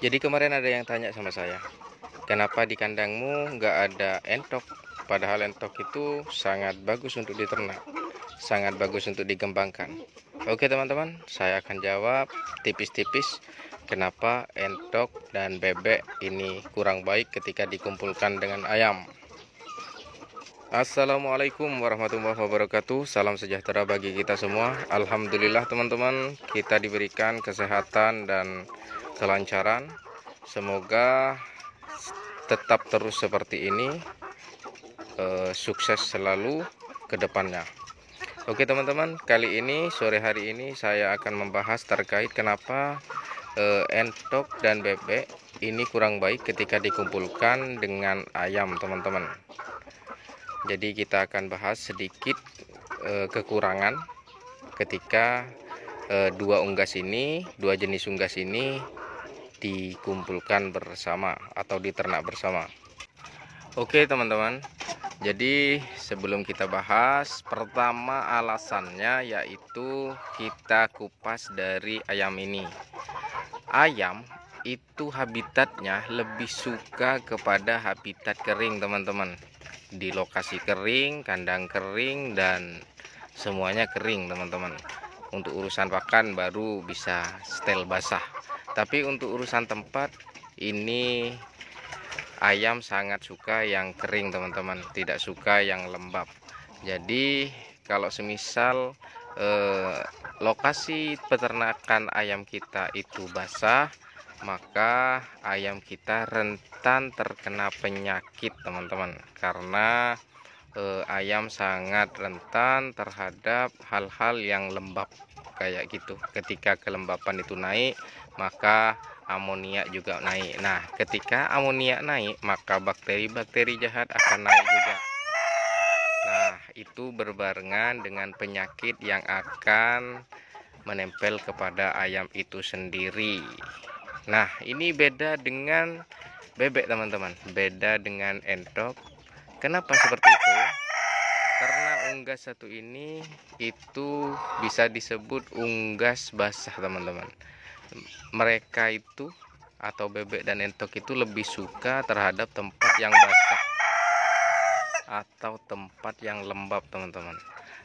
Jadi kemarin ada yang tanya sama saya, kenapa di kandangmu nggak ada entok? Padahal entok itu sangat bagus untuk diternak, sangat bagus untuk dikembangkan. Oke teman-teman, saya akan jawab tipis-tipis kenapa entok dan bebek ini kurang baik ketika dikumpulkan dengan ayam. Assalamualaikum warahmatullahi wabarakatuh. Salam sejahtera bagi kita semua. Alhamdulillah teman-teman, kita diberikan kesehatan dan kelancaran. Semoga tetap terus seperti ini, sukses selalu ke depannya. Oke teman-teman, kali ini sore hari ini saya akan membahas terkait kenapa entok dan bebek ini kurang baik ketika dikumpulkan dengan ayam teman-teman. Jadi kita akan bahas sedikit kekurangan ketika dua jenis unggas ini dikumpulkan bersama atau diternak bersama. Oke teman-teman, jadi sebelum kita bahas, pertama alasannya yaitu kita kupas dari ayam ini. Ayam itu habitatnya lebih suka kepada habitat kering teman-teman. Di lokasi kering, kandang kering, dan semuanya kering teman-teman. Untuk urusan pakan baru bisa setel basah, tapi untuk urusan tempat ini ayam sangat suka yang kering teman-teman, tidak suka yang lembab. Jadi kalau semisal lokasi peternakan ayam kita itu basah, maka ayam kita rentan terkena penyakit teman-teman, karena ayam sangat rentan terhadap hal-hal yang lembab kayak gitu. Ketika kelembapan itu naik, maka amoniak juga naik. Nah, ketika amoniak naik, maka bakteri-bakteri jahat akan naik juga. Nah, itu berbarengan dengan penyakit yang akan menempel kepada ayam itu sendiri. Nah, ini beda dengan bebek teman-teman, beda dengan entok. Kenapa seperti itu? Karena unggas satu ini itu bisa disebut unggas basah teman-teman. Mereka itu atau bebek dan entok itu lebih suka terhadap tempat yang basah atau tempat yang lembab teman-teman.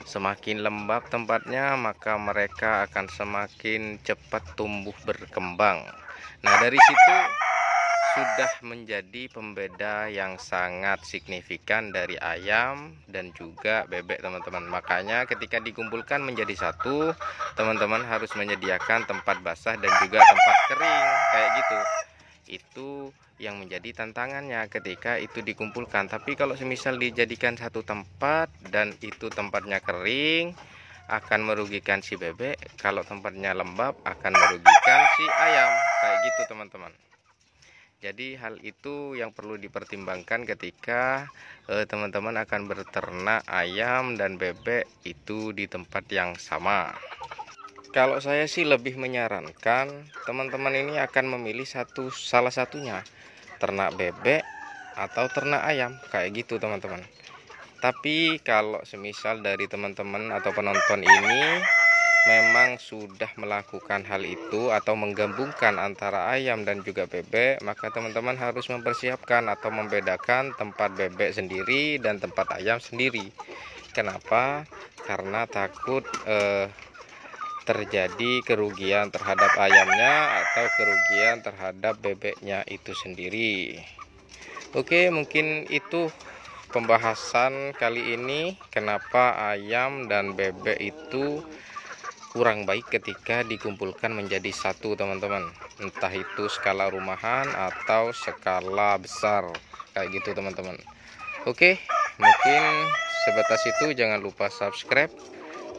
Semakin lembab tempatnya, maka mereka akan semakin cepat tumbuh berkembang. Nah, dari situ sudah menjadi pembeda yang sangat signifikan dari ayam dan juga bebek teman-teman. Makanya ketika dikumpulkan menjadi satu, teman-teman harus menyediakan tempat basah dan juga tempat kering kayak gitu. Itu yang menjadi tantangannya ketika itu dikumpulkan. Tapi kalau semisal dijadikan satu tempat dan itu tempatnya kering, akan merugikan si bebek. Kalau tempatnya lembab, akan merugikan si ayam kayak gitu teman-teman. Jadi hal itu yang perlu dipertimbangkan ketika teman-teman akan berternak ayam dan bebek itu di tempat yang sama. Kalau saya sih lebih menyarankan teman-teman ini akan memilih salah satunya, ternak bebek atau ternak ayam kayak gitu teman-teman. Tapi kalau semisal dari teman-teman atau penonton ini memang sudah melakukan hal itu atau menggabungkan antara ayam dan juga bebek, maka teman-teman harus mempersiapkan atau membedakan tempat bebek sendiri dan tempat ayam sendiri. Kenapa? Karena takut terjadi kerugian terhadap ayamnya atau kerugian terhadap bebeknya itu sendiri. Oke, mungkin itu pembahasan kali ini kenapa ayam dan bebek itu kurang baik ketika dikumpulkan menjadi satu teman-teman, entah itu skala rumahan atau skala besar kayak gitu teman-teman. Oke, mungkin sebatas itu. Jangan lupa subscribe,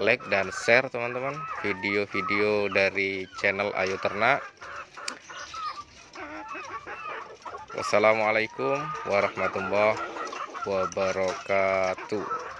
like, dan share teman-teman video-video dari channel Ayu Ternak. Wassalamualaikum warahmatullahi wabarakatuh.